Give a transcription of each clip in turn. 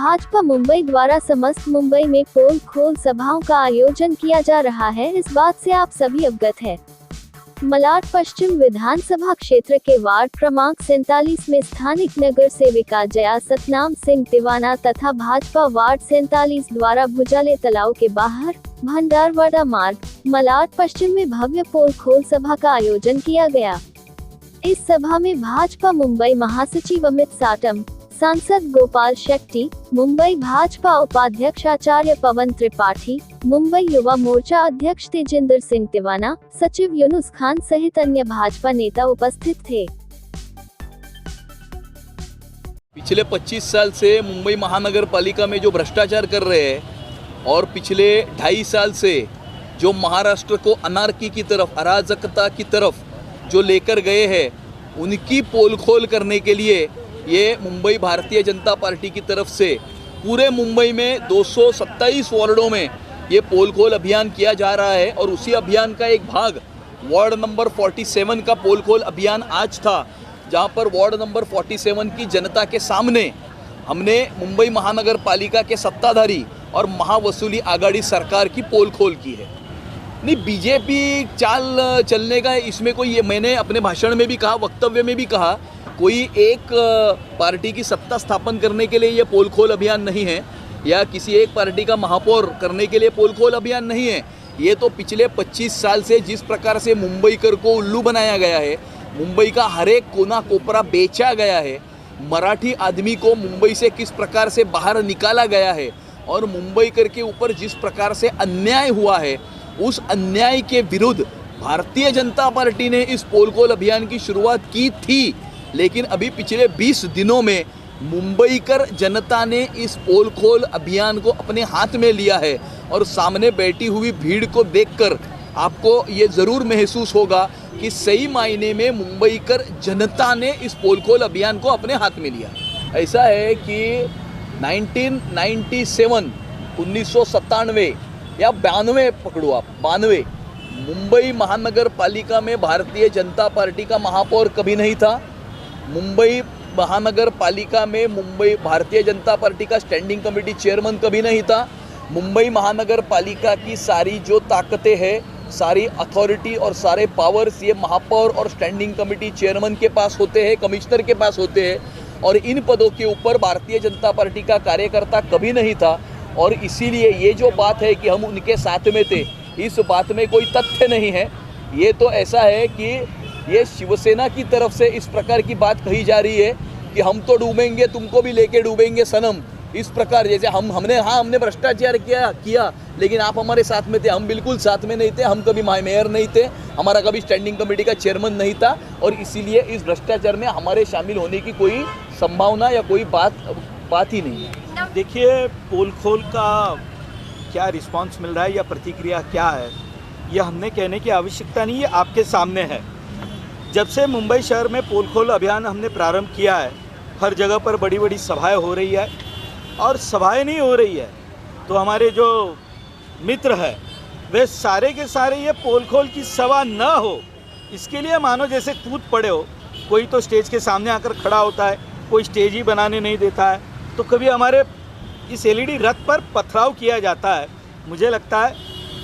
भाजपा मुंबई द्वारा समस्त मुंबई में पोल खोल सभाओं का आयोजन किया जा रहा है, इस बात से आप सभी अवगत हैं। मलाड पश्चिम विधानसभा क्षेत्र के वार्ड क्रमांक 47 में स्थानिक नगर सेविका जया सतनाम सिंह तिवाना तथा भाजपा वार्ड 47 द्वारा भुजाले तालाब के बाहर भंडारवाड़ा मार्ग मलाड पश्चिम में भव्य पोल खोल सभा का आयोजन किया गया। इस सभा में भाजपा मुंबई महासचिव अमित साटम, सांसद गोपाल शेट्टी, मुंबई भाजपा उपाध्यक्ष आचार्य पवन त्रिपाठी, मुंबई युवा मोर्चा अध्यक्ष तेजिंदर सिंह तिवाना, सचिव यूनुस खान सहित अन्य भाजपा नेता उपस्थित थे। पिछले 25 साल से मुंबई महानगर पालिका में जो भ्रष्टाचार कर रहे हैं और पिछले 2.5 साल से जो महाराष्ट्र को अनार्की की तरफ, अराजकता की तरफ जो लेकर गए हैं, उनकी पोल खोल करने के लिए ये मुंबई भारतीय जनता पार्टी की तरफ से पूरे मुंबई में 227 वार्डों में ये पोल खोल अभियान किया जा रहा है। और उसी अभियान का एक भाग वार्ड नंबर 47 का पोल खोल अभियान आज था, जहां पर वार्ड नंबर 47 की जनता के सामने हमने मुंबई महानगर पालिका के सत्ताधारी और महावसूली आघाड़ी सरकार की पोल खोल की है। नहीं, बीजेपी चाल चलने का इसमें कोई, ये मैंने अपने भाषण में भी कहा, वक्तव्य में भी कहा, कोई एक पार्टी की सत्ता स्थापन करने के लिए ये पोल खोल अभियान नहीं है, या किसी एक पार्टी का महापौर करने के लिए पोल खोल अभियान नहीं है। ये तो पिछले 25 साल से जिस प्रकार से मुंबईकर को उल्लू बनाया गया है, मुंबई का हर एक कोना कोपरा बेचा गया है, मराठी आदमी को मुंबई से किस प्रकार से बाहर निकाला गया है और मुंबईकर के ऊपर जिस प्रकार से अन्याय हुआ है, उस अन्याय के विरुद्ध भारतीय जनता पार्टी ने इस पोल खोल अभियान की शुरुआत की थी। लेकिन अभी पिछले 20 दिनों में मुंबईकर जनता ने इस पोल खोल अभियान को अपने हाथ में लिया है और सामने बैठी हुई भीड़ को देखकर आपको ये ज़रूर महसूस होगा कि सही मायने में मुंबईकर जनता ने इस पोल खोल अभियान को अपने हाथ में लिया। ऐसा है कि 1997 या 92 पकड़ो आप, 92 मुंबई महानगर पालिका में भारतीय जनता पार्टी का महापौर कभी नहीं था। मुंबई महानगर पालिका में मुंबई भारतीय जनता पार्टी का स्टैंडिंग कमेटी चेयरमैन कभी नहीं था। मुंबई महानगर पालिका की सारी जो ताकतें हैं, सारी अथॉरिटी और सारे पावर्स ये महापौर और स्टैंडिंग कमेटी चेयरमैन के पास होते हैं, कमिश्नर के पास होते हैं, और इन पदों के ऊपर भारतीय जनता पार्टी का कार्यकर्ता कभी नहीं था। और इसीलिए ये जो बात है कि हम उनके साथ में थे, इस बात में कोई तथ्य नहीं है। ये तो ऐसा है कि ये शिवसेना की तरफ से इस प्रकार की बात कही जा रही है कि हम तो डूबेंगे, तुमको भी लेके डूबेंगे सनम। इस प्रकार जैसे हमने भ्रष्टाचार किया लेकिन आप हमारे साथ में थे। हम बिल्कुल साथ में नहीं थे, हम कभी मेयर नहीं थे, हमारा कभी स्टैंडिंग कमेटी का चेयरमैन नहीं था, और इसीलिए इस भ्रष्टाचार में हमारे शामिल होने की कोई संभावना या कोई बात ही नहीं है। देखिए, पोल खोल का क्या रिस्पांस मिल रहा है या प्रतिक्रिया क्या है, यह हमने कहने की आवश्यकता नहीं है, आपके सामने है। जब से मुंबई शहर में पोल खोल अभियान हमने प्रारंभ किया है, हर जगह पर बड़ी बड़ी सभाएं हो रही है, और सभाएं नहीं हो रही है तो हमारे जो मित्र हैं वे सारे के सारे ये पोल खोल की सभा न हो इसके लिए मानो जैसे कूद पड़े हो। कोई तो स्टेज के सामने आकर खड़ा होता है, कोई स्टेज ही बनाने नहीं देता है, तो कभी हमारे इस एलईडी रथ पर पथराव किया जाता है। मुझे लगता है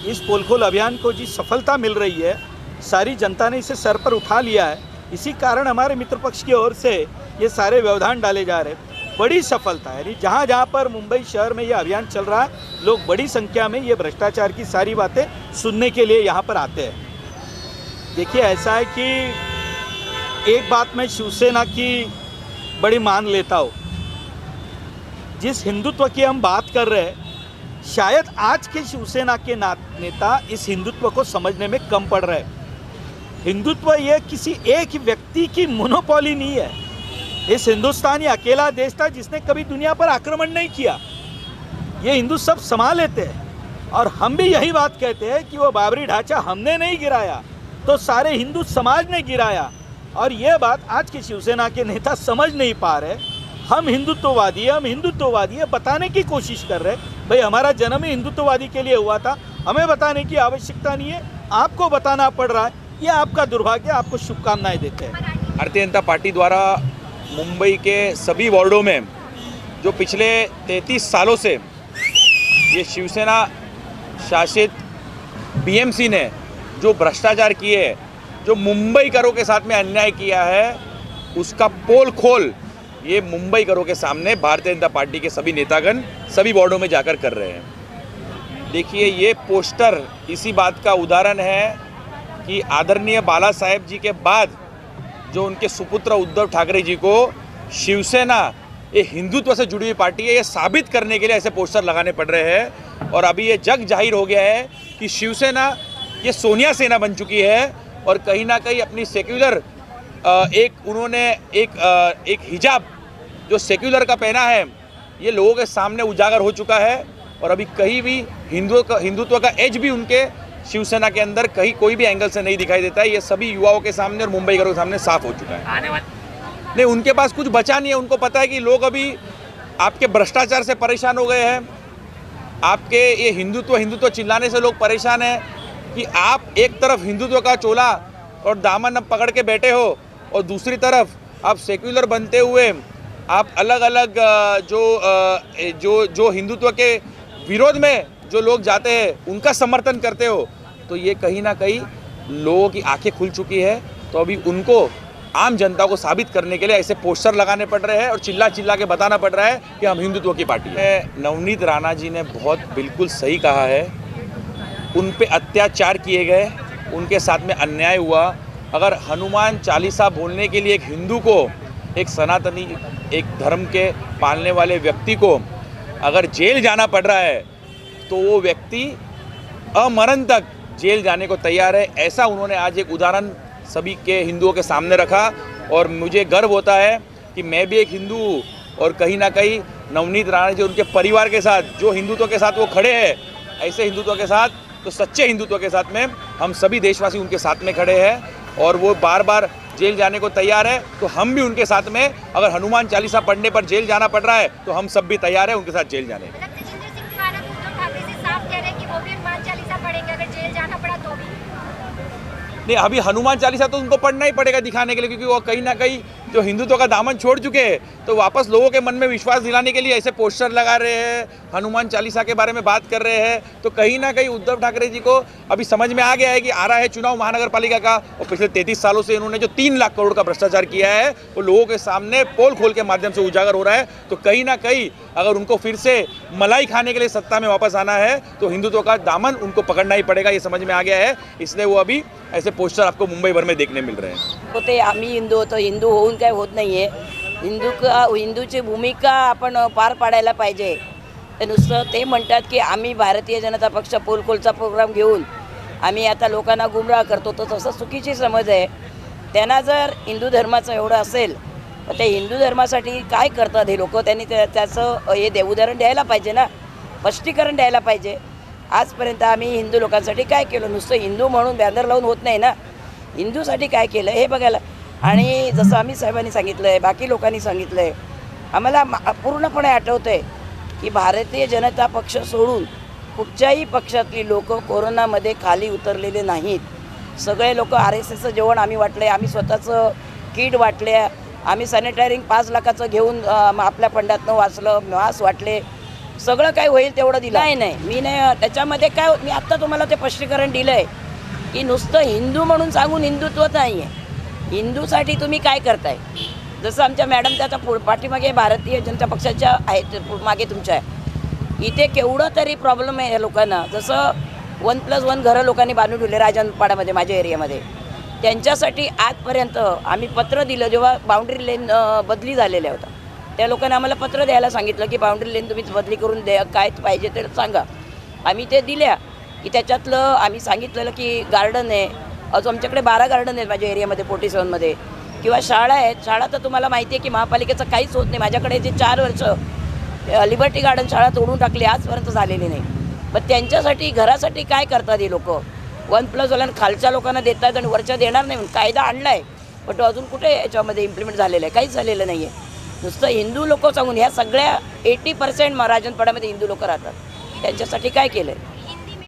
इस पोल खोल अभियान को जिस सफलता मिल रही है, सारी जनता ने इसे सर पर उठा लिया है, इसी कारण हमारे मित्र पक्ष की ओर से ये सारे व्यवधान डाले जा रहे हैं। बड़ी सफलता है, यानी जहाँ जहाँ पर मुंबई शहर में ये अभियान चल रहा है, लोग बड़ी संख्या में ये भ्रष्टाचार की सारी बातें सुनने के लिए यहाँ पर आते हैं। देखिए, ऐसा है कि एक बात मैं शिवसेना की बड़ी मान लेता हूँ, जिस हिंदुत्व की हम बात कर रहे हैं, शायद आज के शिवसेना के नेता इस हिंदुत्व को समझने में कम पड़ रहे हैं। हिंदुत्व ये किसी एक व्यक्ति की मोनोपोली नहीं है। इस हिंदुस्तान ये अकेला देश था जिसने कभी दुनिया पर आक्रमण नहीं किया। ये हिंदू सब संभाल लेते हैं, और हम भी यही बात कहते हैं कि वो बाबरी ढांचा हमने नहीं गिराया तो सारे हिंदू समाज ने गिराया। और ये बात आज के शिवसेना के नेता समझ नहीं पा रहे। हम हिंदुत्ववादी है बताने की कोशिश कर रहे हैं। भाई, हमारा जन्म ही हिंदुत्ववादी के लिए हुआ था, हमें बताने की आवश्यकता नहीं है, आपको बताना पड़ रहा है। ये आपका दुर्भाग्य, आपको शुभकामनाएं देते हैं। भारतीय जनता पार्टी द्वारा मुंबई के सभी वार्डों में जो पिछले 33 सालों से ये शिवसेना शासित बीएमसी ने जो भ्रष्टाचार किए हैं, जो मुंबईकरों के साथ में अन्याय किया है, उसका पोल खोल ये मुंबईकरों के सामने भारतीय जनता पार्टी के सभी नेतागण सभी वार्डों में जाकर कर रहे हैं। देखिए, ये पोस्टर इसी बात का उदाहरण है कि आदरणीय बाला साहेब जी के बाद जो उनके सुपुत्र उद्धव ठाकरे जी को शिवसेना ये हिंदुत्व से जुड़ी हुई पार्टी है, ये साबित करने के लिए ऐसे पोस्टर लगाने पड़ रहे हैं। और अभी ये जग जाहिर हो गया है कि शिवसेना ये सोनिया सेना बन चुकी है और कहीं ना कहीं अपनी सेक्युलर उन्होंने एक हिजाब जो सेक्युलर का पहना है, ये लोगों के सामने उजागर हो चुका है। और अभी कहीं भी हिंदुत्व का एज भी उनके शिवसेना के अंदर कहीं कोई भी एंगल से नहीं दिखाई देता है। ये सभी युवाओं के सामने और मुंबईकरों के सामने साफ हो चुका है। नहीं, उनके पास कुछ बचा नहीं है। उनको पता है कि लोग अभी आपके भ्रष्टाचार से परेशान हो गए हैं, आपके ये हिंदुत्व चिल्लाने से लोग परेशान हैं कि आप एक तरफ हिंदुत्व का चोला और दामन अब पकड़ के बैठे हो और दूसरी तरफ आप सेक्युलर बनते हुए आप अलग अलग जो हिंदुत्व के विरोध में जो लोग जाते हैं उनका समर्थन करते हो। तो ये कहीं ना कहीं लोगों की आंखें खुल चुकी है। तो अभी उनको आम जनता को साबित करने के लिए ऐसे पोस्टर लगाने पड़ रहे हैं और चिल्ला चिल्ला के बताना पड़ रहा है कि हम हिंदुत्व की पार्टी है। नवनीत राणा जी ने बहुत बिल्कुल सही कहा है। उन पे अत्याचार किए गए, उनके साथ में अन्याय हुआ। अगर हनुमान चालीसा बोलने के लिए एक हिंदू को, एक सनातनी, एक धर्म के पालने वाले व्यक्ति को अगर जेल जाना पड़ रहा है तो वो व्यक्ति अमरण तक जेल जाने को तैयार है। ऐसा उन्होंने आज एक उदाहरण सभी के हिंदुओं के सामने रखा और मुझे गर्व होता है कि मैं भी एक हिंदू हूँ और कहीं ना कहीं नवनीत राणा जी उनके परिवार के साथ जो हिंदुत्व के साथ वो खड़े हैं, ऐसे हिंदुत्व के साथ, तो सच्चे हिंदुत्व के साथ में हम सभी देशवासी उनके साथ में खड़े हैं और वो बार बार जेल जाने को तैयार है। तो हम भी उनके साथ में, अगर हनुमान चालीसा पढ़ने पर जेल जाना पड़ रहा है तो हम सब भी तैयार हैं उनके साथ जेल जाने। तेजिंदर सिंह तिवारी उद्धव ठाकरे से साफ कह रहे हैं कि वो भी हनुमान चालीसा पढ़ेंगे अगर जेल जाना पड़ा तो भी। नहीं, अभी हनुमान चालीसा तो उनको पढ़ना ही पड़ेगा दिखाने के लिए, क्योंकि वो कहीं ना कहीं जो हिंदुत्व का दामन छोड़ चुके हैं, तो वापस लोगों के मन में विश्वास दिलाने के लिए ऐसे पोस्टर लगा रहे हैं, हनुमान चालीसा के बारे में बात कर रहे हैं। तो कहीं ना कहीं उद्धव ठाकरे जी को अभी समझ में आ गया है कि आ रहा है चुनाव महानगर पालिका का और पिछले 33 सालों से इन्होंने जो 3 लाख करोड़ का भ्रष्टाचार किया है वो लोगों के सामने पोल खोल के माध्यम से उजागर हो रहा है। तो कहीं ना कहीं अगर उनको फिर से मलाई खाने के लिए सत्ता में वापस आना है तो हिंदुत्व का दामन उनको पकड़ना ही पड़ेगा, ये समझ में आ गया है। इसलिए वो अभी ऐसे पोस्टर आपको मुंबई भर में देखने मिल रहे हैं। होते आम्ही हिंदू होतो, हिंदू होऊन काय होत नाही आहे। हिंदूची भूमिका आपण पार पाडायला पाहिजे। तर नुसतं ते म्हणतात की आम्ही भारतीय जनता पक्ष पोलखोलचा प्रोग्राम घेऊन आम्ही आता लोकांना गुमराह करतो, तर तसं चुकीची समज आहे। त्यांना जर हिंदू धर्माचं एवढं असेल तर ते हिंदू धर्मासाठी काय करतात हे लोक, त्यांनी त्याचं हे उदाहरण द्यायला पाहिजे ना, स्पष्टीकरण द्यायला पाहिजे। आजपर्यंत आम्ही हिंदू लोकांसाठी काय केलं, नुसतं हिंदू म्हणून बॅनर लावून होत नाही ना, हिंदूसाठी काय केलं हे बघायला। आणि जसं आम्ही साहेबांनी सांगितलं आहे, बाकी लोकांनी सांगितलं आहे, आम्हाला पूर्णपणे आठवतं आहे की भारतीय जनता पक्ष सोडून कुठच्याही पक्षातली लोक कोरोनामध्ये खाली उतरलेले नाहीत। सगळे लोक RSSचं जेवण आम्ही वाटले, आम्ही स्वतःचं किट वाटले, आम्ही सॅनिटायझिंग 5 लाखाचं घेऊन आपल्या फंडातनं वाचलं, मास्क वाटले, सगळं काय होईल तेवढं दिलं। नाही मी नाही त्याच्यामध्ये काय, मी आत्ता तुम्हाला ते स्पष्टीकरण दिलं आहे की नुसतं हिंदू म्हणून सांगून हिंदुत्व नाही आहे। हिंदूसाठी तुम्ही काय करताय, जसं आमच्या मॅडम त्याच्या पाठीमागे भारतीय जनता पक्षाच्या आहेत, मागे तुमच्या इथे केवढं तरी प्रॉब्लेम आहे या लोकांना। जसं 1+1 घरं लोकांनी बांधून ठेवले राजनपाड्यामध्ये, माझ्या एरियामध्ये, त्यांच्यासाठी आजपर्यंत आम्ही पत्र दिलं। जेव्हा बाउंड्री लेन बदली झालेल्या होत्या त्या लोकांनी आम्हाला पत्र द्यायला सांगितलं की बाउंड्री लेन तुम्ही बदली करून द्या, काय पाहिजे ते सांगा। आम्ही ते दिल्या की त्याच्यातलं आम्ही सांगितलेलं की गार्डन आहे, अजून आमच्याकडे 12 गार्डन आहेत माझ्या एरियामध्ये 47मध्ये, किंवा शाळा आहेत। शाळा तर तुम्हाला माहिती आहे की महापालिकेचं काहीच होत नाही। माझ्याकडे जे 4 वर्ष लिबर्टी गार्डन शाळा तोडून टाकली, आजपर्यंत झालेली नाही। पण त्यांच्यासाठी घरासाठी काय करतात हे लोक, 1+1 खालच्या लोकांना देतात आणि वरच्या देणार नाही म्हणून कायदा आणला आहे, पण तो अजून कुठे याच्यामध्ये इम्प्लिमेंट झालेला आहे, काहीच झालेलं नाही आहे। नुसतं हिंदू लोक सांगून ह्या सगळ्या 80% राजनपाड्यामध्ये हिंदू लोक राहतात, त्यांच्यासाठी काय केलं आहे।